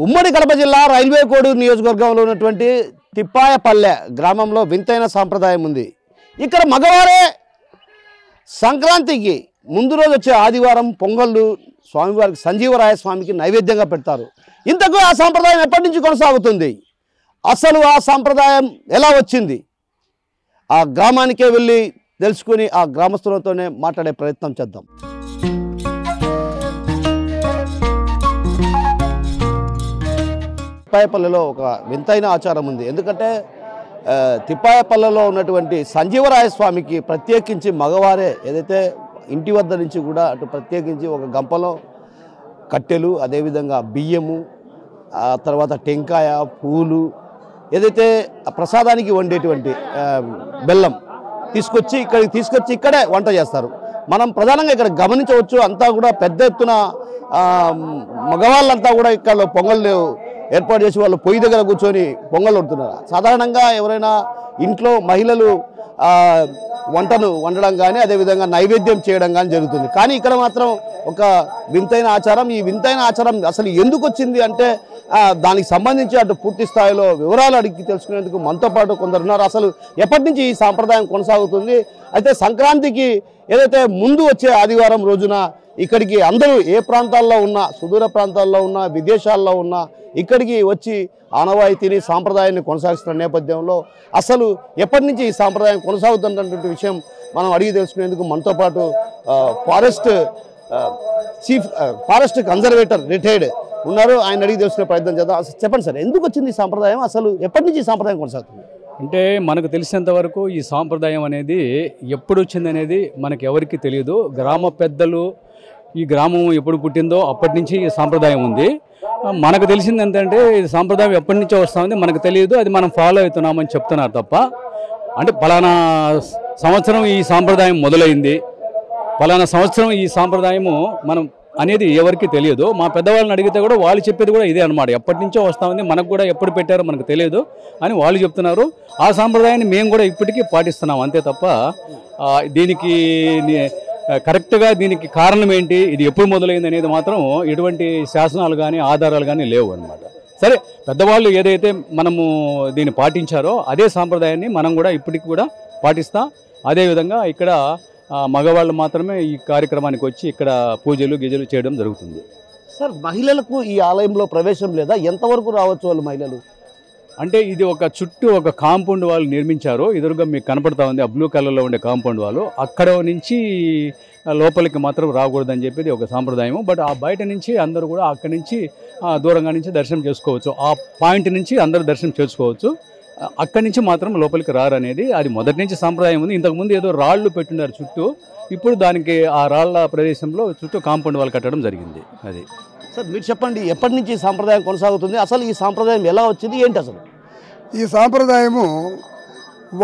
ఉమ్మడి కడప జిల్లా రైల్వే కోడూరు నియోజకవర్గంలో ఉన్నటువంటి తిప్పాయపల్లె గ్రామంలో వింతైన సాంప్రదాయం ఉంది. ఇక్కడ మగవారే సంక్రాంతికి ముందు రోజు వచ్చే ఆదివారం పొంగళ్ళు స్వామివారికి సంజీవరాయ స్వామికి నైవేద్యంగా పెడతారు. ఇంతకు ఆ సాంప్రదాయం ఎప్పటి నుంచి కొనసాగుతుంది? అసలు ఆ సాంప్రదాయం ఎలా వచ్చింది? ఆ గ్రామానికే వెళ్ళి తెలుసుకుని ఆ గ్రామస్తులతోనే మాట్లాడే ప్రయత్నం చేద్దాం. తిప్పాయపల్లెలో ఒక వింతైన ఆచారం ఉంది. ఎందుకంటే తిప్పాయపల్లెలో ఉన్నటువంటి సంజీవరాయ స్వామికి ప్రత్యేకించి మగవారే ఏదైతే ఇంటి వద్ద నుంచి కూడా అటు ప్రత్యేకించి ఒక గంపలో కట్టెలు, అదేవిధంగా బియ్యము, ఆ తర్వాత టెంకాయ, పూలు, ఏదైతే ప్రసాదానికి వండేటువంటి బెల్లం తీసుకొచ్చి ఇక్కడే వంట చేస్తారు. మనం ప్రధానంగా ఇక్కడ గమనించవచ్చు, అంతా కూడా పెద్ద ఎత్తున మగవాళ్ళంతా కూడా ఇక్కడ పొంగళ్ళు ఏర్పాటు చేసి వాళ్ళు పొయ్యి దగ్గర కూర్చొని పొంగల్ వండుతున్నారు. సాధారణంగా ఎవరైనా ఇంట్లో మహిళలు వంటను వండడం కానీ అదేవిధంగా నైవేద్యం చేయడం కానీ జరుగుతుంది. కానీ ఇక్కడ మాత్రం ఒక వింతైన ఆచారం. ఈ వింతైన ఆచారం అసలు ఎందుకు వచ్చింది అంటే దానికి సంబంధించి అటు పూర్తి స్థాయిలో వివరాలు అడిగి తెలుసుకునేందుకు మనతో పాటు కొందరు ఉన్నారు. అసలు ఎప్పటి నుంచి ఈ సాంప్రదాయం కొనసాగుతుంది? అయితే సంక్రాంతికి ఏదైతే ముందు వచ్చే ఆదివారం రోజున ఇక్కడికి అందరూ ఏ ప్రాంతాల్లో ఉన్నా, సుదూర ప్రాంతాల్లో ఉన్నా, విదేశాల్లో ఉన్నా ఇక్కడికి వచ్చి ఆనవాయితీని సాంప్రదాయాన్ని కొనసాగిస్తున్న నేపథ్యంలో అసలు ఎప్పటి నుంచి ఈ సాంప్రదాయం కొనసాగుతున్నటువంటి విషయం మనం అడిగి తెలుసుకునేందుకు మనతో పాటు ఫారెస్ట్ కన్జర్వేటర్ రిటైర్డ్ ఉన్నారు. ఆయన అడిగి తెలుసుకునే ప్రయత్నం చేద్దాం. చెప్పండి సార్, ఎందుకు వచ్చింది ఈ సాంప్రదాయం? అసలు ఎప్పటి నుంచి ఈ సాంప్రదాయం కొనసాగుతుంది? అంటే మనకు తెలిసినంత వరకు ఈ సాంప్రదాయం అనేది ఎప్పుడు వచ్చింది అనేది మనకు ఎవరికి తెలియదు. గ్రామ పెద్దలు ఈ గ్రామం ఎప్పుడు పుట్టిందో అప్పటి నుంచి ఈ సాంప్రదాయం ఉంది. మనకు తెలిసింది ఏంటంటే ఇది సాంప్రదాయం ఎప్పటి నుంచో వస్తుంది మనకు తెలియదు, అది మనం ఫాలో అవుతున్నామని చెప్తున్నారు తప్ప, అంటే పలానా సంవత్సరం ఈ సాంప్రదాయం మొదలైంది, పలానా సంవత్సరం ఈ సాంప్రదాయము మనం అనేది ఎవరికి తెలియదు. మా పెద్దవాళ్ళని అడిగితే కూడా వాళ్ళు చెప్పేది కూడా ఇదే అనమాట, ఎప్పటి నుంచో వస్తూ ఉంది, మనకు కూడా ఎప్పుడు పెట్టారో మనకు తెలియదు అని వాళ్ళు చెప్తున్నారు. ఆ సాంప్రదాయాన్ని మేము కూడా ఇప్పటికీ పాటిస్తున్నాం అంతే తప్ప దీనికి కరెక్ట్గా దీనికి కారణం ఏంటి, ఇది ఎప్పుడు మొదలైంది అనేది మాత్రం ఎటువంటి శాసనాలు కానీ ఆధారాలు కానీ లేవు అనమాట. సరే, పెద్దవాళ్ళు ఏదైతే మనము దీన్ని పాటించారో అదే సాంప్రదాయాన్ని మనం కూడా ఇప్పటికి కూడా పాటిస్తాం. అదేవిధంగా ఇక్కడ మగవాళ్ళు మాత్రమే ఈ కార్యక్రమానికి వచ్చి ఇక్కడ పూజలు గిజలు చేయడం జరుగుతుంది. సార్, మహిళలకు ఈ ఆలయంలో ప్రవేశం లేదా? ఎంతవరకు రావచ్చు వాళ్ళు మహిళలు? అంటే ఇది ఒక చుట్టూ ఒక కాంపౌండ్ వాళ్ళు నిర్మించారు. ఎదురుగా మీకు కనపడతా ఉంది ఆ బ్లూ కలర్లో ఉండే కాంపౌండ్ వాళ్ళు. అక్కడ నుంచి లోపలికి మాత్రం రాకూడదని చెప్పేది ఒక సాంప్రదాయం. బట్ ఆ బయట నుంచి అందరూ కూడా అక్కడి నుంచి దూరంగా నుంచి దర్శనం చేసుకోవచ్చు. ఆ పాయింట్ నుంచి అందరూ దర్శనం చేసుకోవచ్చు. అక్కడి నుంచి మాత్రం లోపలికి రారు అనేది అది మొదటి నుంచి సాంప్రదాయం ఉంది. ఇంతకుముందు ఏదో రాళ్ళు పెట్టున్నారు చుట్టూ, ఇప్పుడు దానికి ఆ రాళ్ల ప్రదేశంలో చుట్టూ కాంపౌండ్ వాళ్ళు కట్టడం జరిగింది. అది సార్, మీరు చెప్పండి, ఎప్పటి నుంచి ఈ సాంప్రదాయం కొనసాగుతుంది? అసలు ఈ సాంప్రదాయం ఎలా వచ్చింది, ఏంటి అసలు? ఈ సాంప్రదాయము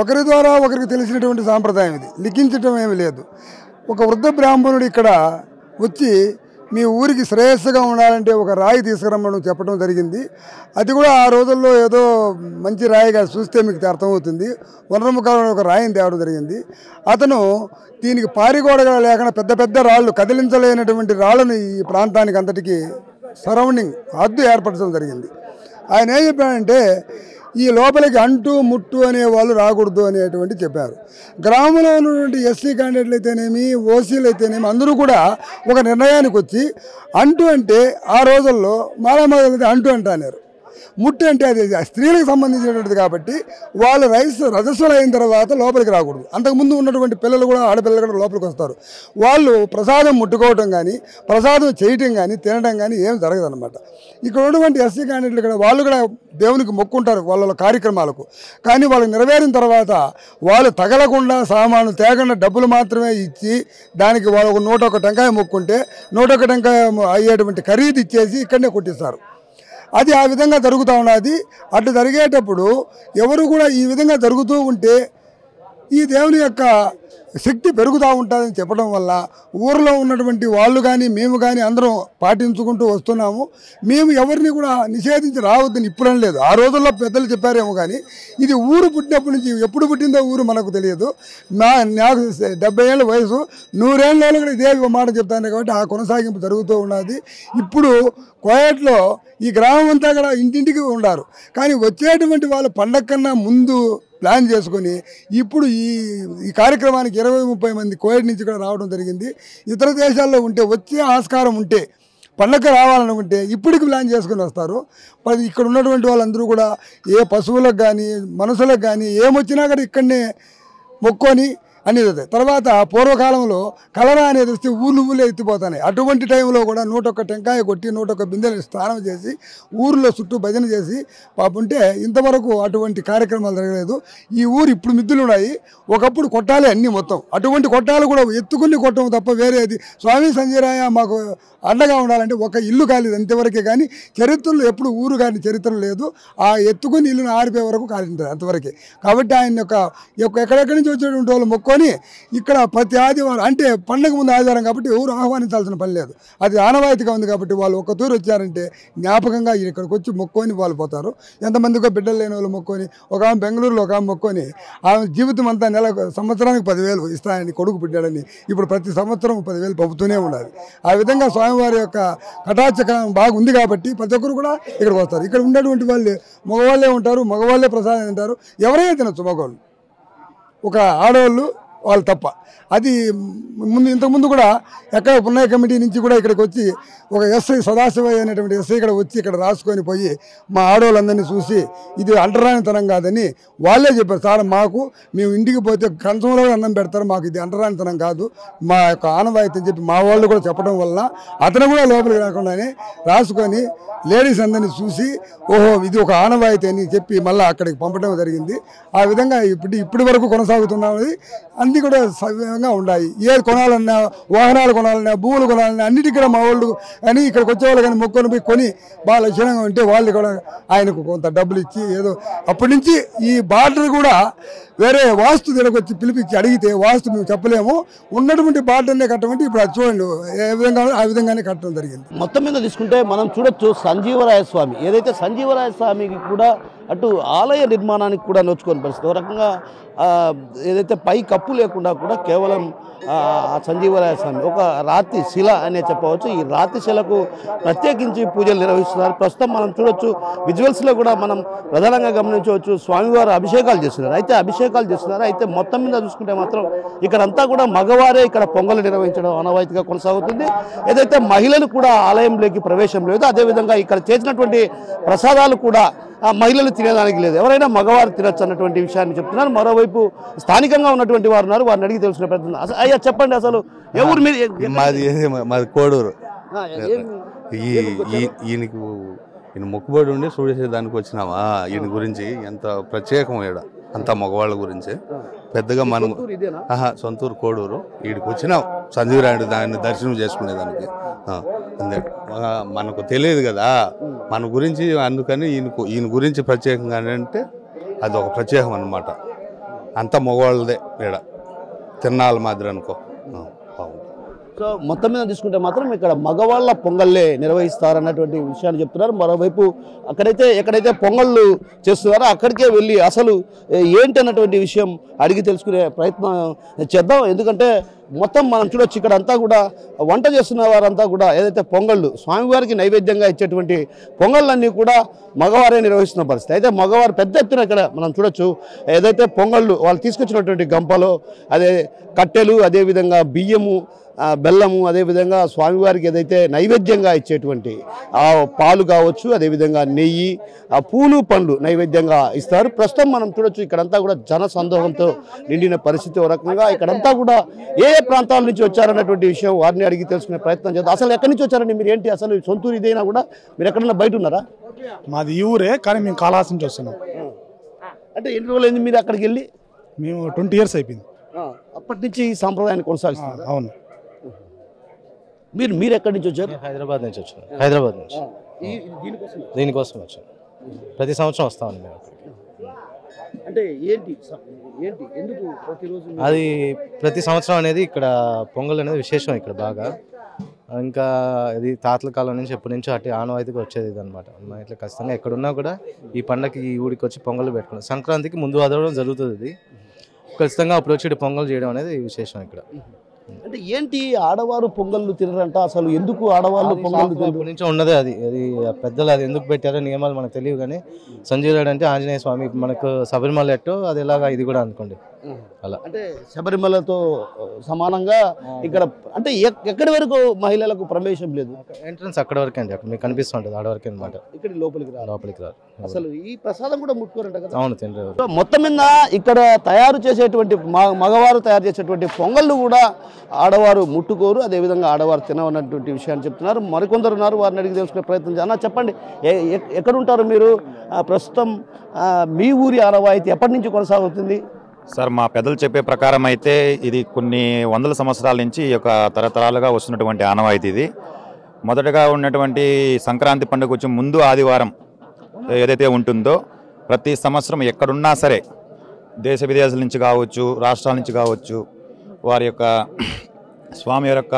ఒకరి ద్వారా ఒకరికి తెలిసినటువంటి సాంప్రదాయం. ఇది లిఖించటం ఏమి లేదు. ఒక వృద్ధ బ్రాహ్మణుడు ఇక్కడ వచ్చి మీ ఊరికి శ్రేయస్సుగా ఉండాలంటే ఒక రాయి తీసుకురమ్మని చెప్పడం జరిగింది. అది కూడా ఆ రోజుల్లో ఏదో మంచి రాయిగా చూస్తే మీకు అర్థమవుతుంది. వనరముఖాలను ఒక రాయిని తేవడం జరిగింది. అతను దీనికి పారిగోడగా లేకుండా పెద్ద పెద్ద రాళ్ళు, కదిలించలేనటువంటి రాళ్ళను ఈ ప్రాంతానికి అంతటికి సరౌండింగ్ హద్దు ఏర్పరచడం జరిగింది. ఆయన ఏం చెప్పాడంటే ఈ లోపలికి అంటు ముట్టు అనే వాళ్ళు రాకూడదు అనేటువంటి చెప్పారు. గ్రామంలో ఉన్నటువంటి ఎస్సీ క్యాండిడేట్లు అయితేనేమి, ఓసీలు అయితేనేమి అందరూ కూడా ఒక నిర్ణయానికి వచ్చి అంటు అంటే ఆ రోజుల్లో మాలామాలైతే అంటు అంటున్నారు, ముట్టు అంటే అది స్త్రీలకు సంబంధించినటువంటిది కాబట్టి వాళ్ళు రజస్సులు అయిన తర్వాత లోపలికి రాకూడదు. అంతకుముందు ఉన్నటువంటి పిల్లలు కూడా, ఆడపిల్లలు కూడా లోపలికి వస్తారు. వాళ్ళు ప్రసాదం ముట్టుకోవటం కానీ ప్రసాదం చేయటం కానీ తినడం కానీ ఏం జరగదన్నమాట. ఇక్కడ ఉన్నటువంటి ఎస్సీ క్యాండిడేట్లు కూడా వాళ్ళు కూడా దేవునికి మొక్కుంటారు వాళ్ళ కార్యక్రమాలకు. కానీ వాళ్ళకి నెరవేరిన తర్వాత వాళ్ళు తగలకుండా సామాను తేకుండా డబ్బులు మాత్రమే ఇచ్చి దానికి వాళ్ళు 101 టెంకాయ మొక్కుంటే 101 టెంకాయ అయ్యేటువంటి ఖరీదు ఇచ్చేసి ఇక్కడనే కొట్టిస్తారు. అది ఆ విధంగా జరుగుతూ ఉన్నది. అటు జరిగేటప్పుడు ఎవరు కూడా ఈ విధంగా జరుగుతూ ఉంటే ఈ దేవుని యొక్క శక్తి పెరుగుతూ ఉంటుందని చెప్పడం వల్ల ఊరిలో ఉన్నటువంటి వాళ్ళు కానీ మేము కానీ అందరం పాటించుకుంటూ వస్తున్నాము. మేము ఎవరిని కూడా నిషేధించి రావద్దని ఇప్పుడు అనలేదు. ఆ రోజుల్లో పెద్దలు చెప్పారేమో కానీ ఇది ఊరు పుట్టినప్పటి నుంచి ఎప్పుడు పుట్టిందో ఊరు మనకు తెలియదు. నాకు 70 ఏళ్ళ వయసు, 100 ఏళ్ళలో కూడా ఇదే మాట చెప్తాను కాబట్టి ఆ కొనసాగింపు జరుగుతూ ఉన్నది. ఇప్పుడు కోయట్లో ఈ గ్రామం అంతా కూడా ఇంటింటికి ఉన్నారు. కానీ వచ్చేటువంటి వాళ్ళ పండగ కన్నా ముందు ప్లాన్ చేసుకొని ఇప్పుడు ఈ కార్యక్రమానికి 20-30 మంది కోయట్ నుంచి కూడా రావడం జరిగింది. ఇతర దేశాల్లో ఉంటే వచ్చే ఆస్కారం ఉంటే పండగ రావాలనుకుంటే ఇప్పటికి ప్లాన్ చేసుకుని వస్తారు. ఇక్కడ ఉన్నటువంటి వాళ్ళందరూ కూడా ఏ పశువులకు కానీ మనుషులకు కానీ ఏమొచ్చినా కూడా ఇక్కడనే మొక్కొని అనేది. తర్వాత పూర్వకాలంలో కలరా అనేది వస్తే ఊళ్ళే ఎత్తిపోతున్నాయి. అటువంటి టైంలో కూడా 101 టెంకాయ కొట్టి 101 బిందెలు స్నానం చేసి ఊరిలో చుట్టూ భజన చేసి పాపుంటే ఇంతవరకు అటువంటి కార్యక్రమాలు జరగలేదు. ఈ ఊరు ఇప్పుడు మిద్దులు ఉన్నాయి, ఒకప్పుడు కొట్టాలి అన్నీ మొత్తం. అటువంటి కొట్టాలు కూడా ఎత్తుకుని కొట్టడం తప్ప వేరేది స్వామి సంజయరాయ మాకు అండగా ఉండాలంటే ఒక ఇల్లు కాలేదు అంతవరకే. కానీ చరిత్రలో ఎప్పుడు ఊరు కానీ చరిత్ర లేదు. ఆ ఎత్తుకుని ఇల్లును ఆరిపోయే వరకు కాలింటారు అంతవరకే. కాబట్టి ఆయన ఎక్కడెక్కడి నుంచి వచ్చేటువంటి వాళ్ళు మొక్కొని ఇక్కడ ప్రతి ఆదివారం అంటే పండగ ముందు ఆదివారం కాబట్టి ఎవరు ఆహ్వానించాల్సిన పని లేదు. అది ఆనవాయితీగా ఉంది కాబట్టి వాళ్ళు ఒక తూరు వచ్చారంటే జ్ఞాపకంగా ఇక్కడికి వచ్చి మొక్కొని వాళ్ళు పోతారు. ఎంతమందికో బిడ్డలు లేని వాళ్ళు మొక్కొని, ఒక ఆమె బెంగళూరులో ఒక ఆమె మొక్కొని ఆమె జీవితం అంతా సంవత్సరానికి 10,000 ఇస్తానని కొడుకు బిడ్డాడని ఇప్పుడు ప్రతి సంవత్సరం 10,000 పంపుతూనే ఉండాలి. ఆ విధంగా స్వామివారి యొక్క కటాచకం బాగుంది కాబట్టి ప్రతి ఒక్కరు కూడా ఇక్కడికి వస్తారు. ఇక్కడ ఉన్నటువంటి వాళ్ళు మగవాళ్ళే ఉంటారు, మగవాళ్ళే ప్రసాదం తింటారు. ఎవరైనా తినచ్చు మగవాళ్ళు, ఒక ఆడవాళ్ళు వాళ్ళు తప్ప. అది ఇంతకుముందు కూడా ఎక్కడ పున్నయ్య కమిటీ నుంచి కూడా ఇక్కడికి వచ్చి ఒక ఎస్ఐ సదాశివయ్య అనేటువంటి ఎస్ఐ ఇక్కడ వచ్చి ఇక్కడ రాసుకొని పోయి మా ఆడవాళ్ళందరినీ చూసి ఇది అంటరానితనం కాదని వాళ్ళే చెప్పారు. సార్ మేము ఇంటికి పోతే కంచంలో అన్నం పెడతారు, మాకు ఇది అంటరానితనం కాదు, మా యొక్క ఆనవాయితీ అని చెప్పి మా వాళ్ళు కూడా చెప్పడం వల్ల అతను కూడా లోపలికి రాకుండానే రాసుకొని లేడీస్ అందరినీ చూసి ఓహో ఇది ఒక ఆనవాయితీ అని చెప్పి మళ్ళీ అక్కడికి పంపడం జరిగింది. ఆ విధంగా ఇప్పటి వరకు కొనసాగుతున్నది. అన్నీ కూడా సవ్యంగా ఉన్నాయి. ఏది కొనాలన్నా, వాహనాలు కొనాలన్నా, భూములు కొనాలన్నా అన్నిటికీ కూడా మా వాళ్ళు అని ఇక్కడికి వచ్చేవాళ్ళు కానీ మొక్కను పోయి కొని బాగా లక్షణంగా ఉంటే వాళ్ళు కూడా ఆయనకు కొంత డబ్బులు ఇచ్చి ఏదో అప్పటి నుంచి ఈ బార్డర్ కూడా వేరే వాస్తు దగ్గరకు వచ్చి పిలిపించి అడిగితే వాస్తు మేము చెప్పలేము, ఉన్నటువంటి బార్డర్నే కట్టమంటే ఇప్పుడు అది చూడండి ఏ విధంగా ఆ విధంగానే కట్టడం జరిగింది. మొత్తం మీద తీసుకుంటే మనం చూడొచ్చు సంజీవరాయ స్వామి, ఏదైతే సంజీవరాయ స్వామికి కూడా అటు ఆలయ నిర్మాణానికి కూడా నోచుకొని పరిస్థితి. ఒక రకంగా ఏదైతే పై కప్పు లేకుండా కూడా కేవలం సంజీవరాయ స్వామి ఒక రాతి శిల అనే చెప్పవచ్చు. ఈ రాతి శిలకు ప్రత్యేకించి పూజలు నిర్వహిస్తున్నారు. ప్రస్తుతం మనం చూడొచ్చు విజువల్స్లో కూడా మనం ప్రధానంగా గమనించవచ్చు స్వామివారు అభిషేకాలు చేస్తున్నారు. అయితే మొత్తం మీద చూసుకుంటే మాత్రం ఇక్కడంతా కూడా మగవారే ఇక్కడ పొంగలు నిర్వహించడం ఆనవాయితీగా కొనసాగుతుంది. ఏదైతే మహిళలు కూడా ఆలయంలోకి ప్రవేశం లేదు, అదేవిధంగా ఇక్కడ చేసినటువంటి ప్రసాదాలు కూడా మహిళలు తినేదానికి లేదు, ఎవరైనా మగవారు తినచ్చు అన్నటువంటి విషయాన్ని చెప్తున్నారు. మరోవైపు స్థానికంగా ఉన్నటువంటి వారు ఉన్నారు, వారిని అడిగి తెలుసుకునే ప్రయత్నం. అయ్యా చెప్పండి, అసలు ఎవరు మీరు? మాది కోడూరు. ఈయన మొక్కుబడి ఉండి చూసేసే దానికి వచ్చినామా. ఈయన గురించి ఎంత ప్రత్యేకం ఈడ అంతా మగవాళ్ళ గురించి పెద్దగా మనం సొంతూరు కోడూరు ఈడికి వచ్చినాం సంజీవరాయుడు దాన్ని దర్శనం చేసుకునేదానికి. మనకు తెలియదు కదా మన గురించి, అందుకని ఈయన గురించి ప్రత్యేకంగా అంటే అది ఒక ప్రత్యేకం అన్నమాట. అంతా మగవాళ్ళదే ఈడ తిన్నాళ్ళ మాదిరి అనుకో. సో మొత్తం మీద తీసుకుంటే మాత్రం ఇక్కడ మగవాళ్ళ పొంగల్లే నిర్వహిస్తారన్నటువంటి విషయాన్ని చెప్తున్నారు. మరోవైపు ఎక్కడైతే పొంగళ్ళు చేస్తున్నారో అక్కడికే వెళ్ళి అసలు ఏంటి అన్నటువంటి విషయం అడిగి తెలుసుకునే ప్రయత్నం చేద్దాం. ఎందుకంటే మొత్తం మనం చూడొచ్చు ఇక్కడ అంతా కూడా వంట చేస్తున్న వారంతా కూడా ఏదైతే పొంగళ్ళు స్వామివారికి నైవేద్యంగా ఇచ్చేటువంటి పొంగళ్ళన్నీ కూడా మగవారే నిర్వహిస్తున్న పరిస్థితి. అయితే మగవారు పెద్ద ఎత్తున ఇక్కడ మనం చూడొచ్చు ఏదైతే పొంగళ్ళు వాళ్ళు తీసుకొచ్చినటువంటి గంపలో అదే కట్టెలు, అదేవిధంగా బియ్యము, బెల్లము, అదేవిధంగా స్వామివారికి ఏదైతే నైవేద్యంగా ఇచ్చేటువంటి పాలు కావచ్చు, అదేవిధంగా నెయ్యి, పూలు, పండ్లు నైవేద్యంగా ఇస్తారు. ప్రస్తుతం మనం చూడొచ్చు ఇక్కడంతా కూడా జన సందోహంతో నిండిన పరిస్థితి. ఒక రకంగా ఇక్కడంతా కూడా ఏ ప్రాంతాల నుంచి వచ్చారన్నటువంటి విషయం వారిని అడిగి తెలుసుకునే ప్రయత్నం చేద్దాం. అసలు ఎక్కడి నుంచి వచ్చారండి మీరు? ఏంటి అసలు సొంతూరు ఇదైనా కూడా మీరు ఎక్కడన్నా బయట ఉన్నారా? మాది ఈ ఊరే, కానీ మేము కాళహస్తి నుంచి వస్తున్నాం. అంటే ఎన్ని రోజులు అయింది మీరు అక్కడికి వెళ్ళి? మేము 20 years అయిపోయింది. అప్పటి నుంచి ఈ సాంప్రదాయాన్ని కొనసాగిస్తున్నారు? అవును. మీరు ఎక్కడి నుంచి వచ్చారు? హైదరాబాద్ నుంచి వచ్చాను. హైదరాబాద్ నుంచి దీనికోసం వచ్చాను. ప్రతి సంవత్సరం వస్తామండి మేము. అంటే ఏంటి ఏంటి ఎందుకు ప్రతిరోజు అది ప్రతి సంవత్సరం అనేది ఇక్కడ పొంగల్ అనేది విశేషం ఇక్కడ బాగా. ఇంకా ఇది తాతల కాలం నుంచి ఎప్పటి నుంచో అటు ఆనవాయితీగా వచ్చేది ఇది అనమాట. ఇట్లా ఖచ్చితంగా ఎక్కడున్నా కూడా ఈ పండగకి ఈ ఊరికి వచ్చి పొంగల్ పెట్టుకున్నాం. సంక్రాంతికి ముందు అదవడం జరుగుతుంది. ఇది ఖచ్చితంగా అప్పుడు వచ్చి పొంగల్ చేయడం అనేది విశేషం ఇక్కడ. అంటే ఏంటి ఆడవారు పొంగళ్ళు తినరంట, అసలు ఎందుకు ఆడవాళ్ళు పొంగళ్ళు అప్పటి నుంచి ఉన్నదే అది. అది పెద్దలు అది ఎందుకు పెట్టారో నియమాలు మనకు తెలియదు. కానీ సంజీవ్ రెడ్డి అంటే ఆంజనేయ స్వామి, మనకు శబరిమల ఎట్టో అది ఎలాగా ఇది కూడా అనుకోండి అలా. అంటే శబరిమలతో సమానంగా ఇక్కడ అంటే ఎక్కడి వరకు మహిళలకు ప్రవేశం లేదు, ఎంట్రన్స్ అక్కడ వరకే అండి. అక్కడ మీకు కనిపిస్తుంటది ఆడవరకే అనమాట. ఇక్కడ లోపలికి రారు అసలు ఈ ప్రసాదం కూడా ముట్టుకోరంట కదా. అవును, తినరు. మొత్తం మీద ఇక్కడ తయారు చేసేటువంటి మగవారు తయారు చేసేటువంటి పొంగళ్ళు కూడా ఆడవారు ముట్టుకోరు, అదేవిధంగా ఆడవారు తినవన్నటువంటి విషయాన్ని చెప్తున్నారు. మరికొందరు ఉన్నారు, వారిని అడిగి తెలుసుకునే ప్రయత్నం చేయాలి. చెప్పండి, ఎక్కడ ఉంటారు మీరు? ప్రస్తుతం మీ ఊరి ఆనవాయితీ ఎప్పటి నుంచి కొనసాగుతుంది? సార్, మా పెద్దలు చెప్పే ప్రకారం అయితే ఇది కొన్ని వందల సంవత్సరాల నుంచి ఈ యొక్క తరతరాలుగా వస్తున్నటువంటి ఆనవాయితీ. ఇది మొదటగా ఉన్నటువంటి సంక్రాంతి పండుగ వచ్చి ముందు ఆదివారం ఏదైతే ఉంటుందో ప్రతి సంవత్సరం ఎక్కడున్నా సరే దేశ విదేశాల నుంచి కావచ్చు, రాష్ట్రాల నుంచి కావచ్చు, వారి యొక్క స్వామి యొక్క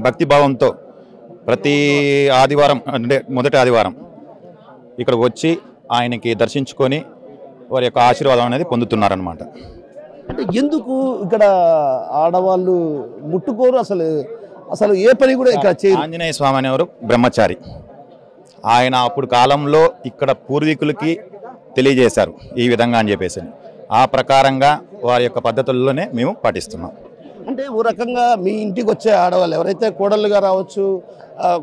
భక్తిభావంతో ప్రతి ఆదివారం అంటే మొదటి ఆదివారం ఇక్కడికి వచ్చి ఆయనకి దర్శించుకొని వారి యొక్క ఆశీర్వాదం అనేది పొందుతున్నారనమాట. అంటే ఎందుకు ఇక్కడ ఆడవాళ్ళు ముట్టుకోరు? అసలు ఏ పని కూడా ఇక్కడ చేయరు. ఆంజనేయ స్వామి అనేవారు బ్రహ్మచారి. ఆయన అప్పుడు కాలంలో ఇక్కడ పూర్వీకులకి తెలియజేశారు ఈ విధంగా అని చెప్పేసి. ఆ ప్రకారంగా వారి యొక్క పద్ధతుల్లోనే మేము పాటిస్తున్నాం. అంటే ఓ రకంగా మీ ఇంటికి వచ్చే ఆడవాళ్ళు ఎవరైతే కోడళ్ళుగా రావచ్చు,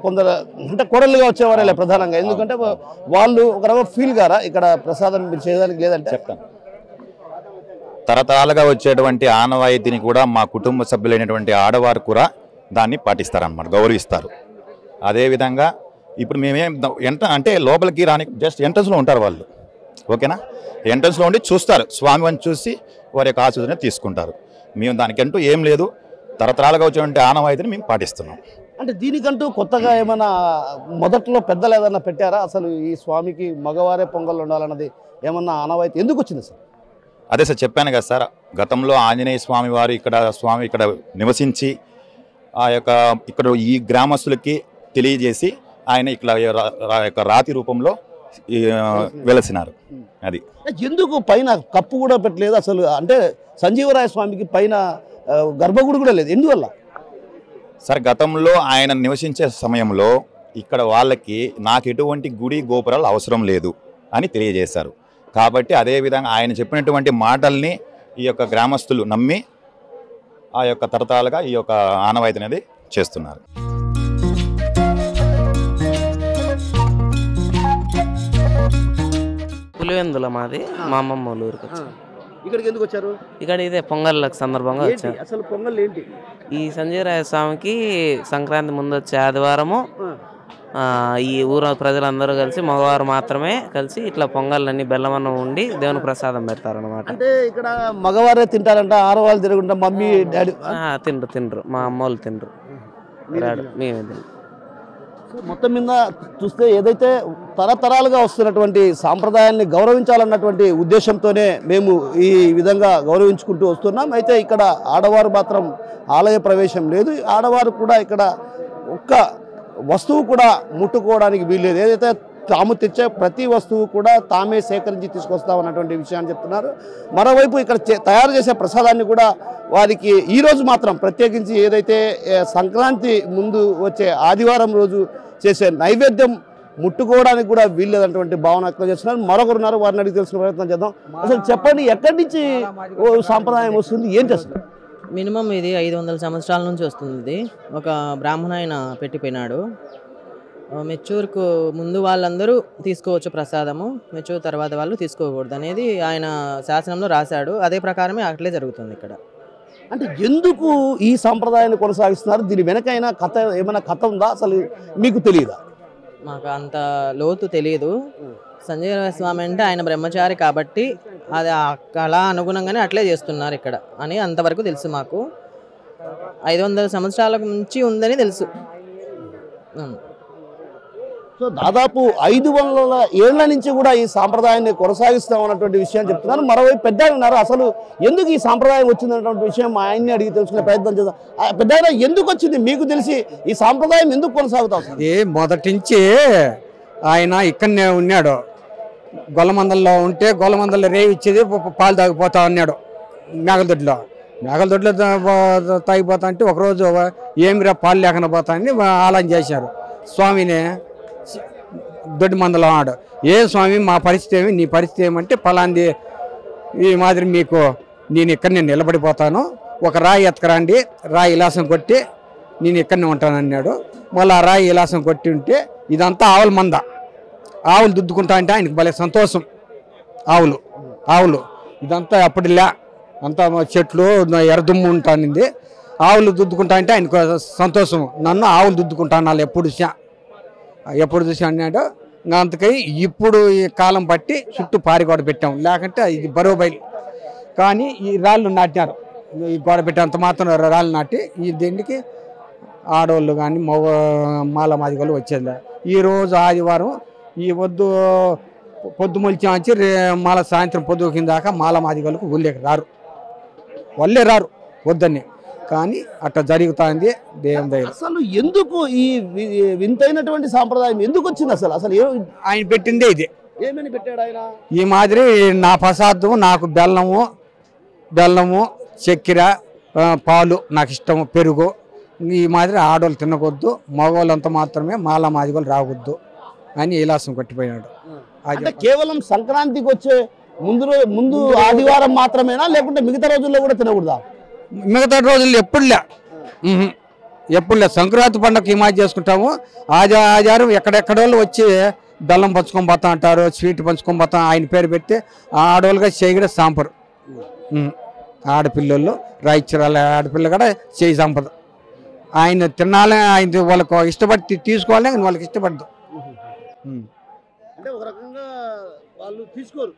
కొందరు అంటే కోడళ్ళుగా వచ్చేవారే ప్రధానంగా, ఎందుకంటే వాళ్ళు ఒక రకంగా ఫీల్ గారా ఇక్కడ ప్రసాదం మీరు చేయడానికి లేదంటే చెప్తాను. తరతరాలుగా వచ్చేటువంటి ఆనవాయితీని కూడా మా కుటుంబ సభ్యులైనటువంటి ఆడవారు కూడా దాన్ని పాటిస్తారన్నమాట, గౌరవిస్తారు. అదేవిధంగా ఇప్పుడు మేమేం అంటే లోపలికి రాని జస్ట్ ఎంట్రన్స్లో ఉంటారు వాళ్ళు, ఓకేనా? ఎంట్రన్స్లో ఉండి చూస్తారు, స్వామిని చూసి వారి యొక్క ఆశీర్వాదం తీసుకుంటారు. మేము దానికంటూ ఏం లేదు, తరతరాలుగా వచ్చేటువంటి ఆనవాయితీని మేము పాటిస్తున్నాం. అంటే దీనికంటూ కొత్తగా ఏమైనా మొదట్లో పెద్దలు ఏదన్నా పెట్టారా? అసలు ఈ స్వామికి మగవారే పొంగల్ ఉండాలన్నది ఏమన్నా ఆనవాయితీ ఎందుకు వచ్చింది సార్? అదే సార్ చెప్పాను కదా సార్, గతంలో ఆంజనేయ స్వామి వారు ఇక్కడ నివసించి ఆ యొక్క ఇక్కడ ఈ గ్రామస్తులకి తెలియజేసి ఆయన ఇక్కడ రాతి రూపంలో వెలసినారు. అది ఎందుకు పైన కప్పు కూడా పెట్టలేదు అసలు? అంటే సంజీవరాయ స్వామికి పైన గర్భగుడి కూడా లేదు, ఎందువల్ల సార్? గతంలో ఆయన నివసించే సమయంలో ఇక్కడ వాళ్ళకి నాకు ఎటువంటి గుడి గోపురాలు అవసరం లేదు అని తెలియజేశారు. కాబట్టి అదేవిధంగా ఆయన చెప్పినటువంటి మాటల్ని ఈ యొక్క గ్రామస్తులు నమ్మి ఆ యొక్క తరతరాలుగా ఈ యొక్క ఆనవాయితీ అనేది చేస్తున్నారు. పులివెందుల మాది, మా అమ్మమ్మ వాళ్ళ ఊరికి వచ్చాను. ఇక్కడికి ఎందుకు వచ్చారు? ఇక్కడ ఇదే పొంగళ్ళకి సందర్భంగా వచ్చాను. అసలు పొంగల్ ఏంటి? ఈ సంజీవరాయ స్వామికి సంక్రాంతి ముందు వచ్చే ఆదివారము ఈ ఊరు ప్రజలందరూ కలిసి, మగవారు మాత్రమే కలిసి ఇట్లా పొంగళ్ళన్నీ బెల్లమన్నం ఉండి దేవుని ప్రసాదం పెడతారనమాట. అంటే ఇక్కడ మగవారే తింటారంట, ఆడవాళ్ళు తిరుగుంటా, మమ్మీ డాడీ తినరు, మా అమ్మ వాళ్ళు తినరు, మేమే తినరు. మొత్తం మీద చూస్తే ఏదైతే తరతరాలుగా వస్తున్నటువంటి సాంప్రదాయాన్ని గౌరవించాలన్నటువంటి ఉద్దేశంతోనే మేము ఈ విధంగా గౌరవించుకుంటూ వస్తున్నాం. అయితే ఇక్కడ ఆడవారు మాత్రం ఆలయ ప్రవేశం లేదు. ఆడవారు కూడా ఇక్కడ ఒక్క వస్తువు కూడా ముట్టుకోవడానికి వీల్లేదు. ఏదైతే తాము తెచ్చే ప్రతి వస్తువు కూడా తామే సేకరించి తీసుకొస్తామన్నటువంటి విషయాన్ని చెప్తున్నారు. మరోవైపు ఇక్కడ తయారు చేసే ప్రసాదాన్ని కూడా వారికి ఈరోజు మాత్రం ప్రత్యేకించి ఏదైతే సంక్రాంతి ముందు వచ్చే ఆదివారం రోజు చేసే నైవేద్యం ముట్టుకోవడానికి కూడా వీల్లేదన్నటువంటి భావన వ్యక్తం చేస్తున్నారు. మరొకరున్నారు, వారిని అడిగి తెలుసుకునే ప్రయత్నం చేద్దాం. అసలు చెప్పండి, ఎక్కడి నుంచి సాంప్రదాయం వస్తుంది, ఏంటి అసలు? మినిమం ఇది 500 సంవత్సరాల నుంచి వస్తుంది. ఇది ఒక బ్రాహ్మణ ఆయన పెట్టిపోయినాడు. మెచ్యూర్కు ముందు వాళ్ళందరూ తీసుకోవచ్చు ప్రసాదము, మెచ్యూర్ తర్వాత వాళ్ళు తీసుకోకూడదు అనేది ఆయన శాసనంలో రాశాడు. అదే ప్రకారమే అట్లే జరుగుతుంది ఇక్కడ. అంటే ఎందుకు ఈ సాంప్రదాయాన్ని కొనసాగిస్తున్నారు? దీని వెనకైనా కథ ఏమైనా కథ ఉందా? అసలు మీకు తెలియదా? మాకు అంత లోతు తెలియదు. సంజీవరాయ స్వామి అంటే ఆయన బ్రహ్మచారి కాబట్టి అది అలా అనుగుణంగానే అట్లే చేస్తున్నారు ఇక్కడ అని అంతవరకు తెలుసు. మాకు 500 సంవత్సరాల నుంచి ఉందని తెలుసు. సో దాదాపు 500 ఏళ్ల నుంచి కూడా ఈ సాంప్రదాయాన్ని కొనసాగిస్తాం అన్నటువంటి విషయం చెప్తున్నారు. మరోవైపు పెద్ద ఉన్నారు, అసలు ఎందుకు ఈ సాంప్రదాయం వచ్చిందన్నటువంటి విషయం ఆయన్ని అడిగి తెలుసుకునే ప్రయత్నం చేద్దాం. పెద్ద ఎందుకు వచ్చింది మీకు తెలిసి ఈ సాంప్రదాయం ఎందుకు కొనసాగుతాం? మొదటి నుంచి ఆయన ఇక్కడనే ఉన్నాడు. గొల్లమందల్లో ఉంటే గొల్లమందల్లో రేవి ఇచ్చేది పాలు తాగిపోతా ఉన్నాడు. మేకలదొడ్లో తాగిపోతా అంటే ఒకరోజు ఏమిరా పాలు లేకుండా పోతా అని ఆలోచన చేశారు. స్వామిని దొడ్డి మందలో ఆడు, ఏ స్వామి మా పరిస్థితి ఏమి, నీ పరిస్థితి ఏమంటే పలాంది ఈ మాదిరి మీకు నేను ఇక్కడనే నిలబడిపోతాను, ఒక రాయి ఎత్తకరండి, రాయి ఇలాసం కొట్టి నేను ఇక్కడనే ఉంటాను అన్నాడు. మళ్ళీ ఆ రాయి ఇలాసం కొట్టి ఉంటే ఇదంతా ఆవుల మంద, ఆవులు దుద్దుకుంటా అంటే ఆయనకు భలే సంతోషం. ఆవులు ఇదంతా అప్పటిలా అంతా చెట్లు ఎర్రదుమ్ము ఉంటానింది, ఆవులు దుద్దుకుంటా అంటే ఆయనకు సంతోషం. నన్ను ఆవులు దుద్దుకుంటాను వాళ్ళు ఎప్పుడు చూసా అన్నాడు. అందుకని ఇప్పుడు ఈ కాలం బట్టి చుట్టూ పారి గోడ పెట్టాం, లేకుంటే ఇది బరువు బయలు. కానీ ఈ రాళ్ళు నాటినారు, ఈ గోడ పెట్టేంత మాత్రం రాళ్ళు నాటి ఈ దీనికి ఆడవాళ్ళు కానీ మాల మాదిగలు వచ్చేది. ఈరోజు ఆదివారం ఈ పొద్దు మొలిచాంచి మాల సాయంత్రం పొద్దు కిందాక మాల మాదిగలకు వాళ్ళే రారు వద్దని. కానీ అట్లా జరుగుతుంది దేవుని దయ. అసలు ఎందుకు ఈ వింతైనటువంటి సాంప్రదాయం ఎందుకు వచ్చింది? అసలు ఆయన పెట్టిందే ఇదే. ఏమని పెట్టాడు ఆయన? ఈ మాదిరి నా ప్రసాదం నాకు బెల్లము చక్కెర పాలు నాకు ఇష్టము, పెరుగు ఈ మాదిరి ఆడవాళ్ళు తినకొద్దు, మగవాళ్ళంతా మాత్రమే మాల మాదిగలు రావద్దు అని ఇలాసం కట్టిపోయినాడు. అంటే కేవలం సంక్రాంతికి వచ్చే ముందు ఆదివారం మాత్రమేనా, లేకుంటే మిగతా రోజుల్లో కూడా తినకూడదా? మిగతా రోజుల్లో ఎప్పుడులే సంక్రాంతి పండుగ ఈ మాది చేసుకుంటాము. ఆచారం ఎక్కడెక్కడోళ్ళు వచ్చి బెల్లం పంచుకొని పోతా అంటారు, స్వీట్ పంచుకొని పోతా, ఆయన పేరు పెట్టి ఆడవాళ్ళుగా చేయగడ సాంపరు. ఆడపిల్లలు రాయిచ్చరాల ఆడపిల్ల కూడా చేయి సాంపదు. ఆయన తినాలి, ఆయన వాళ్ళకు ఇష్టపడి తీసుకోవాలి, వాళ్ళకి ఇష్టపడదు. అంటే ఒక రకంగా వాళ్ళు తీసుకోరు.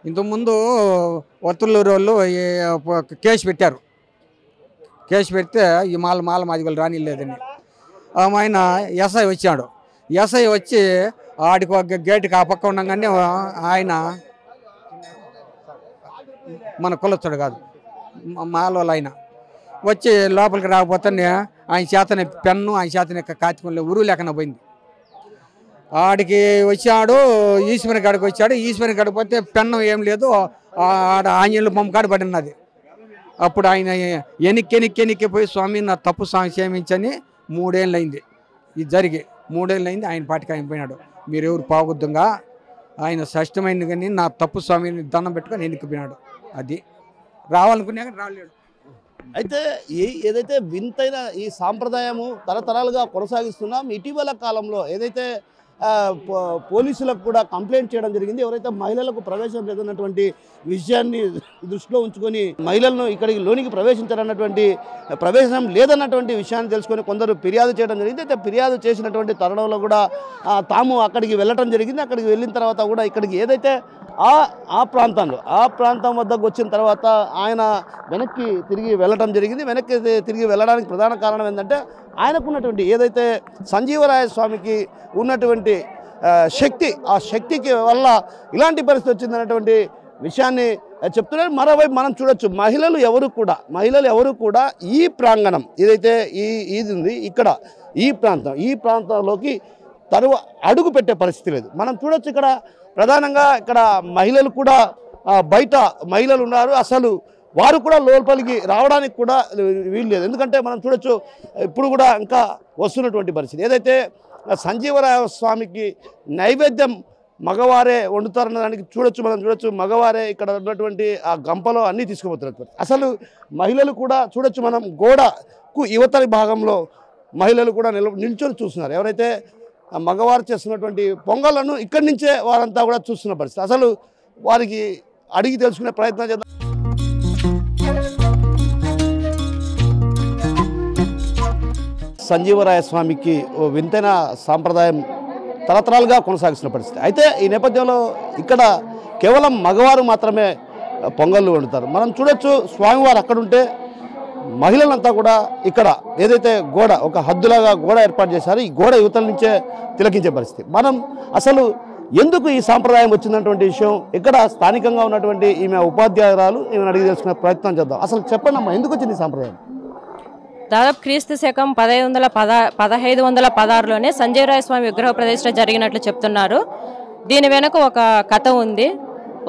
ఇంతకుముందు వత్తులూరు వాళ్ళు కేసు పెట్టారు. కేసు పెడితే ఈ మాల మాదిగలు రానిలేదని ఆయన ఎస్ఐ వచ్చాడు. ఎస్ఐ వచ్చి ఆడికి ఒక గేటుకి ఆ పక్క ఉండగానే ఆయన మన కులస్తుడు కాదు, మాలోళ్ళు ఆయన వచ్చి లోపలికి రాకపోతే ఆయన చేతనే పెన్ను, ఆయన చేతనే కాచుకుని ఉరువు లేకుండా పోయింది. ఆడికి వచ్చాడు, ఈశ్వరుని కాడికి వచ్చాడు. ఈశ్వరుని కాడికి పోతే పెన్ను ఏం లేదు, ఆడ ఆంజనేయులు బొమ్మ కాడ పడినది. అప్పుడు ఆయన ఎనిక్కి పోయి స్వామి నా తప్పు స్వామి క్షమించని 3 ఏళ్ళు అయింది. ఇది జరిగి 3 ఏళ్ళు అయింది. ఆయన పాటికి ఆయన పోయినాడు. మీరెవరు పాగుద్దంగా ఆయన షష్టమైంది కానీ నా తప్పు స్వామిని దండం పెట్టుకొని ఎన్నికపోయినాడు. అది రావాలనుకునే రాలేడు. అయితే ఏదైతే వింతైన ఈ సాంప్రదాయము తరతరాలుగా కొనసాగిస్తున్నాం, ఇటీవల కాలంలో ఏదైతే పోలీసులకు కూడా కంప్లైంట్ చేయడం జరిగింది. ఎవరైతే మహిళలకు ప్రవేశం లేదన్నటువంటి విషయాన్ని దృష్టిలో ఉంచుకొని మహిళలను ఇక్కడికి లోనికి ప్రవేశం లేదన్నటువంటి విషయాన్ని తెలుసుకొని కొందరు ఫిర్యాదు చేయడం జరిగింది. అయితే ఫిర్యాదు చేసినటువంటి తరుణంలో కూడా తాము అక్కడికి వెళ్ళటం జరిగింది. అక్కడికి వెళ్ళిన తర్వాత కూడా ఇక్కడికి ఏదైతే ఆ ప్రాంతం వద్దకు వచ్చిన తర్వాత ఆయన వెనక్కి తిరిగి వెళ్ళటం జరిగింది. వెనక్కి తిరిగి వెళ్ళడానికి ప్రధాన కారణం ఏంటంటే ఆయనకున్నటువంటి ఏదైతే సంజీవరాయ స్వామికి ఉన్నటువంటి శక్తి, ఆ శక్తికి వల్ల ఇలాంటి పరిస్థితి వచ్చిందన్నటువంటి విషయాన్ని చెప్తున్నారు. మరోవైపు మనం చూడొచ్చు, మహిళలు ఎవరు కూడా ఈ ప్రాంగణం ఏదైతే ఇది ఉంది ఇక్కడ ఈ ప్రాంతంలోకి అడుగు పెట్టే పరిస్థితి లేదు. మనం చూడొచ్చు ఇక్కడ ప్రధానంగా ఇక్కడ మహిళలు కూడా బయట మహిళలు ఉన్నారు. అసలు వారు కూడా లోపలికి రావడానికి కూడా వీలు లేదు. ఎందుకంటే మనం చూడొచ్చు ఇప్పుడు కూడా ఇంకా వస్తున్నటువంటి పరిస్థితి. ఏదైతే సంజీవరాయ స్వామికి నైవేద్యం మగవారే వండుతారన్న దానికి మనం చూడొచ్చు మగవారే ఇక్కడ ఉన్నటువంటి ఆ గంపలో అన్నీ తీసుకుపోతున్నారు. అసలు మహిళలు కూడా చూడొచ్చు, మనం గోడకు యువతలి భాగంలో మహిళలు కూడా నిల్చొని చూస్తున్నారు. ఎవరైతే మగవారు చేస్తున్నటువంటి పొంగళ్ళను ఇక్కడి నుంచే వారంతా కూడా చూస్తున్న పరిస్థితి. అసలు వారికి అడిగి తెలుసుకునే ప్రయత్నం చేద్దాం. సంజీవరాయ స్వామికి ఓ వింతైన సాంప్రదాయం తరతరాలుగా కొనసాగిస్తున్న పరిస్థితి. అయితే ఈ నేపథ్యంలో ఇక్కడ కేవలం మగవారు మాత్రమే పొంగళ్ళు వండుతారు. మనం చూడొచ్చు స్వామివారు అక్కడుంటే మహిళలంతా కూడా ఇక్కడ ఏదైతే గోడ ఒక హద్దులాగా గోడ ఏర్పాటు చేశారో ఈ గోడ యువతల నుంచే తిలకించే పరిస్థితి. మనం అసలు ఎందుకు ఈ సాంప్రదాయం వచ్చినటువంటి విషయం ఇక్కడ స్థానికంగా ఉన్నటువంటి ఈమె ఉపాధ్యాయురాలు ఈమెను అడిగి తెలుసుకునే ప్రయత్నం చేద్దాం. అసలు చెప్పండి అమ్మా, ఎందుకు వచ్చింది ఈ సాంప్రదాయం? దాదాపు క్రీస్తు శకం 1516లోనే సంజీవరాయ స్వామి విగ్రహ ప్రతిష్ఠ జరిగినట్లు చెప్తున్నారు. దీని వెనుక ఒక కథ ఉంది.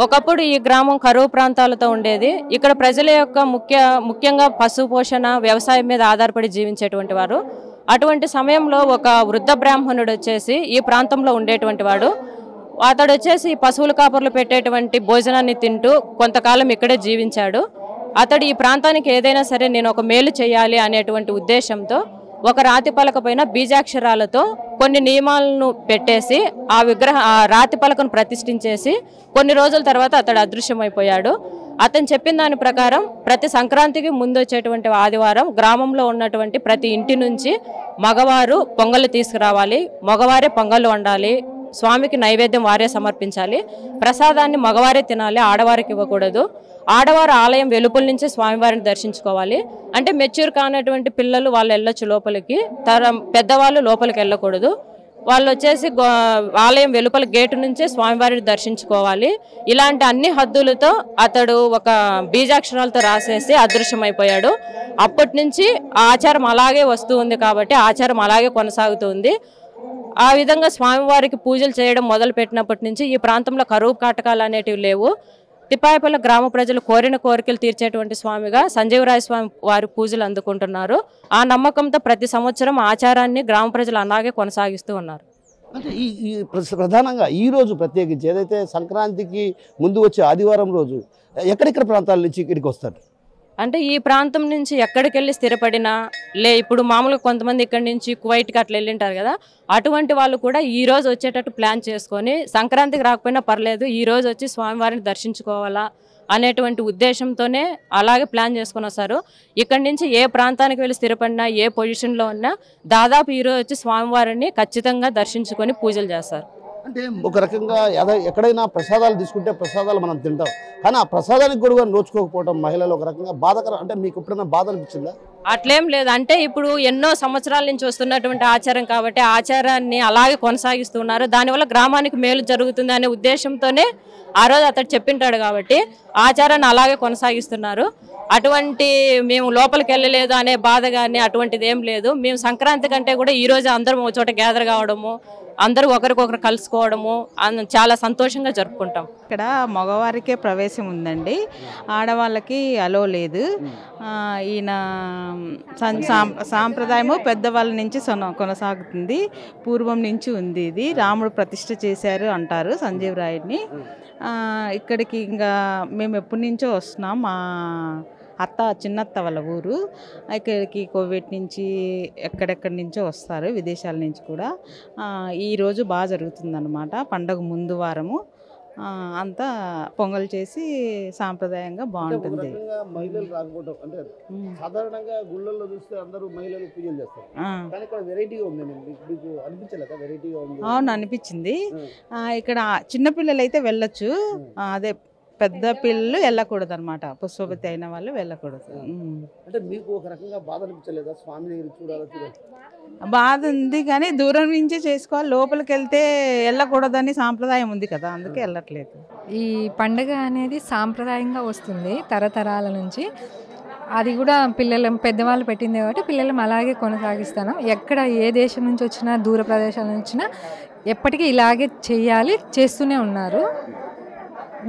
ఒకప్పుడు ఈ గ్రామం కరువు ప్రాంతాలతో ఉండేది. ఇక్కడ ప్రజల యొక్క ముఖ్యంగా పశు పోషణ వ్యవసాయం మీద ఆధారపడి జీవించేటువంటి వారు. అటువంటి సమయంలో ఒక వృద్ధ బ్రాహ్మణుడు వచ్చేసి ఈ ప్రాంతంలో ఉండేటువంటి వాడు. అతడు వచ్చేసి పశువుల కాపర్లు పెట్టేటువంటి భోజనాన్ని తింటూ కొంతకాలం ఇక్కడే జీవించాడు. అతడు ఈ ప్రాంతానికి ఏదైనా సరే నేను ఒక మేలు చేయాలి అనేటువంటి ఉద్దేశంతో ఒక రాతి పలక పైన బీజాక్షరాలతో కొన్ని నియమాలను పెట్టేసి ఆ రాతి పలకను ప్రతిష్ఠించేసి కొన్ని రోజుల తర్వాత అతడు అదృశ్యమైపోయాడు. అతను చెప్పిన దాని ప్రకారం ప్రతి సంక్రాంతికి ముందు వచ్చేటువంటి ఆదివారం గ్రామంలో ఉన్నటువంటి ప్రతి ఇంటి నుంచి మగవారు పొంగళ్ళు తీసుకురావాలి, మగవారే పొంగళ్ళు వండాలి, స్వామికి నైవేద్యం వారే సమర్పించాలి, ప్రసాదాన్ని మగవారే తినాలి, ఆడవారికి ఇవ్వకూడదు. ఆడవారు ఆలయం వెలుపల నుంచి స్వామివారిని దర్శించుకోవాలి. అంటే మెచ్యూర్ కానటువంటి పిల్లలు వాళ్ళు వెళ్ళొచ్చు లోపలికి, పెద్దవాళ్ళు లోపలికి వెళ్ళకూడదు. వాళ్ళు వచ్చేసి ఆలయం వెలుపల గేటు నుంచే స్వామివారిని దర్శించుకోవాలి. ఇలాంటి అన్ని హద్దులతో అతడు ఒక బీజాక్షరాలతో రాసేసి అదృశ్యమైపోయాడు. అప్పటి నుంచి ఆచారం అలాగే వస్తూ ఉంది కాబట్టి ఆచారం అలాగే కొనసాగుతుంది. ఆ విధంగా స్వామివారికి పూజలు చేయడం మొదలు పెట్టినప్పటి నుంచి ఈ ప్రాంతంలో కరువు కాటకాలు అనేటివి లేవు. తిప్పాయపల్లి గ్రామ ప్రజలు కోరిన కోరికలు తీర్చేటువంటి స్వామిగా సంజీవరాయ స్వామి వారి పూజలు అందుకుంటున్నారు. ఆ నమ్మకంతో ప్రతి సంవత్సరం ఆచారాన్ని గ్రామ ప్రజలు అలాగే కొనసాగిస్తూ ఉన్నారు. అంటే ఈ ప్రధానంగా ఈ రోజు ప్రత్యేకించి ఏదైతే సంక్రాంతికి ముందు వచ్చే ఆదివారం రోజు ఎక్కడెక్కడ ప్రాంతాల నుంచి ఇక్కడికి వస్తారు? అంటే ఈ ప్రాంతం నుంచి ఎక్కడికి వెళ్ళి స్థిరపడినా ఇప్పుడు మామూలుగా కొంతమంది ఇక్కడి నుంచి కువైట్కి అట్లా వెళ్ళింటారు కదా, అటువంటి వాళ్ళు కూడా ఈ రోజు వచ్చేటట్టు ప్లాన్ చేసుకొని సంక్రాంతికి రాకపోయినా పర్లేదు ఈ రోజు వచ్చి స్వామివారిని దర్శించుకోవాలా అనేటువంటి ఉద్దేశంతోనే అలాగే ప్లాన్ చేసుకొని వస్తారు. ఇక్కడి నుంచి ఏ ప్రాంతానికి వెళ్ళి స్థిరపడినా ఏ పొజిషన్లో ఉన్నా దాదాపు ఈరోజు వచ్చి స్వామివారిని ఖచ్చితంగా దర్శించుకొని పూజలు చేస్తారు. అంటే ఒక రకంగా ఎక్కడైనా ప్రసాదాలు తీసుకుంటే ప్రసాదాలు మనం తింటాం, కానీ ఆ ప్రసాదానికి కూడా నోచుకోకపోవడం మహిళలు ఒక రకంగా బాధకరం. అంటే మీకు ఎప్పుడైనా బాధ అనిపించిందా? అట్లేం లేదు. అంటే ఇప్పుడు ఎన్నో సంవత్సరాల నుంచి వస్తున్నటువంటి ఆచారం కాబట్టి ఆచారాన్ని అలాగే కొనసాగిస్తున్నారు. దానివల్ల గ్రామానికి మేలు జరుగుతుంది అనే ఉద్దేశంతోనే ఆ రోజు అతడు చెప్పింటాడు కాబట్టి ఆచారాన్ని అలాగే కొనసాగిస్తున్నారు. అటువంటి మేము లోపలికి వెళ్ళలేదు అనే బాధ కానీ అటువంటిది ఏం లేదు. మేము సంక్రాంతి కంటే కూడా ఈ రోజు అందరం ఒక చోట గ్యాదర్ కావడము, అందరూ ఒకరికొకరు కలుసుకోవడము చాలా సంతోషంగా జరుపుకుంటాం. ఇక్కడ మగవారికే ప్రవేశం ఉందండి, ఆడవాళ్ళకి అలో లేదు. ఈయన సాంప్రదాయము పెద్దవాళ్ళ నుంచి కొనసాగుతుంది, పూర్వం నుంచి ఉంది. ఇది రాముడు ప్రతిష్ఠ చేశారు అంటారు సంజీవరాయుడిని. ఇక్కడికి ఇంకా మేము ఎప్పటి నుంచో వస్తున్నాం. మా చిన్నత్త వాళ్ళ ఊరు. ఇక్కడికి కోవిడ్ నుంచి ఎక్కడెక్కడి నుంచో వస్తారు, విదేశాల నుంచి కూడా. ఈరోజు బాగా జరుగుతుందన్నమాట. పండగ ముందు వారము అంతా పొంగల్ చేసి సాంప్రదాయంగా బాగుంటుంది. మహిళలు రాకపోవడం అంటే సాధారణంగా గుళ్ళల్లో చూస్తే అందరూ మహిళలు పూజలు చేస్తారు, కానీ ఇక్కడ వెరైటీగా ఉంది. మీకు అనిపించలేదా వెరైటీగా ఉంది? అవును, అనిపించింది. ఇక్కడ చిన్నపిల్లలు అయితే వెళ్ళొచ్చు, అదే పెద్ద పిల్లలు వెళ్ళకూడదు అనమాట. పుష్పవతి అయిన వాళ్ళు వెళ్ళకూడదు. అంటే మీకు ఒక రకంగా బాధ అనిపించలేదా స్వామి దగ్గర చూడాలి? బాధ ఉంది, కానీ దూరం నుంచే చేసుకోవాలి, లోపలికి వెళ్తే వెళ్ళకూడదని సాంప్రదాయం ఉంది కదా, అందుకే వెళ్ళట్లేదు. ఈ పండుగ అనేది సాంప్రదాయంగా వస్తుంది తరతరాల నుంచి. అది కూడా పెద్దవాళ్ళు పెట్టింది కాబట్టి పిల్లలు అలాగే కొనసాగిస్తాను. ఎక్కడ ఏ దేశం నుంచి వచ్చినా దూర ప్రదేశాల నుంచి వచ్చినా ఎప్పటికీ ఇలాగే చేయాలి, చేస్తూనే ఉన్నారు.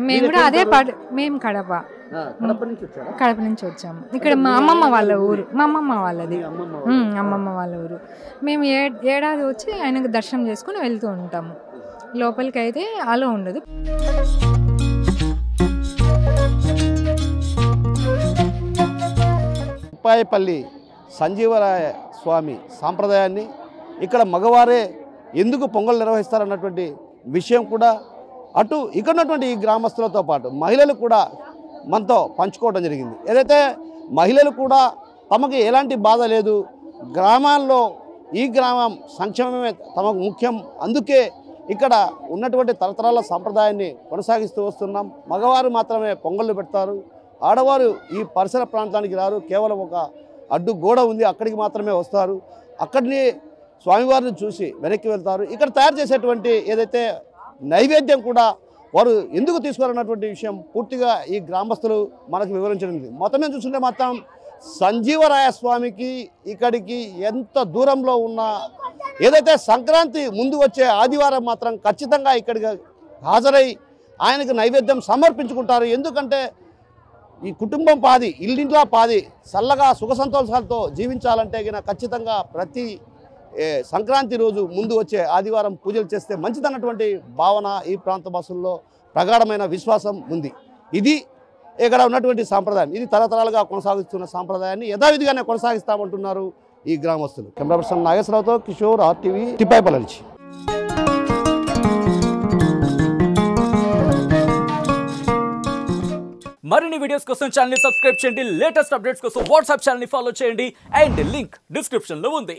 మేము కూడా అదే మేము కడప నుంచి వచ్చాము. ఇక్కడ మా అమ్మమ్మ వాళ్ళ ఊరు, మా అమ్మమ్మ వాళ్ళది, అమ్మమ్మ వాళ్ళ ఊరు. మేము ఏడాది వచ్చి ఆయనకు దర్శనం చేసుకుని వెళ్తూ ఉంటాము. లోపలికి అయితే అలో ఉండదు. తిప్పాయపల్లి సంజీవరాయ స్వామి సాంప్రదాయాన్ని ఇక్కడ మగవారే ఎందుకు పొంగల్ నిర్వహిస్తారన్నటువంటి విషయం కూడా అటు ఇక్కడ ఉన్నటువంటి ఈ గ్రామస్తులతో పాటు మహిళలు కూడా మనతో పంచుకోవడం జరిగింది. ఏదైతే మహిళలు కూడా తమకు ఎలాంటి బాధ లేదు, గ్రామాల్లో ఈ గ్రామం సంక్షేమమే తమకు ముఖ్యం, అందుకే ఇక్కడ ఉన్నటువంటి తరతరాల సాంప్రదాయాన్ని కొనసాగిస్తూ వస్తున్నాం. మగవారు మాత్రమే పొంగళ్ళు పెడతారు, ఆడవారు ఈ పరిసర ప్రాంతానికి రారు. కేవలం ఒక అడ్డు గోడ ఉంది, అక్కడికి మాత్రమే వస్తారు. అక్కడిని స్వామివారిని చూసి వెనక్కి వెళ్తారు. ఇక్కడ తయారు చేసేటువంటి ఏదైతే నైవేద్యం కూడా వారు ఎందుకు తీసుకోవాలన్నటువంటి విషయం పూర్తిగా ఈ గ్రామస్తులు మనకు వివరించడం. మొత్తమే చూస్తుంటే మాత్రం సంజీవరాయ స్వామికి ఇక్కడికి ఎంత దూరంలో ఉన్నా ఏదైతే సంక్రాంతి ముందు వచ్చే ఆదివారం మాత్రం ఖచ్చితంగా ఇక్కడికి హాజరై ఆయనకు నైవేద్యం సమర్పించుకుంటారు. ఎందుకంటే ఈ కుటుంబం పాది, ఇల్లింట్లా పాది చల్లగా సుఖ సంతోషాలతో జీవించాలంటే ఖచ్చితంగా ప్రతి సంక్రాంతి రోజు ముందు వచ్చే ఆదివారం పూజలు చేస్తే మంచిదన్నటువంటి భావన ఈ ప్రాంత బస్సుల్లో ప్రగాఢమైన విశ్వాసం ఉంది. ఇది ఇక్కడ ఉన్నటువంటి సాంప్రదాయం. ఇది తరతరాలుగా కొనసాగిస్తున్న సాంప్రదాయాన్ని యథావిధిగానే కొనసాగిస్తామంటున్నారు ఈ గ్రామస్తులు. కెమెరా పర్సన్ నాగేశ్వరరావుతో కిషోర్, RTV, టిపాయిపల్లి నుంచి. మరిన్ని వీడియోస్ కోసం ఛానల్ ని సబ్స్క్రైబ్ చేయండి. లేటెస్ట్ అప్డేట్స్ కోసం వాట్సాప్ ఛానల్ ని ఫాలో చేయండి. అండ్ లింక్ డిస్క్రిప్షన్ లో ఉంది.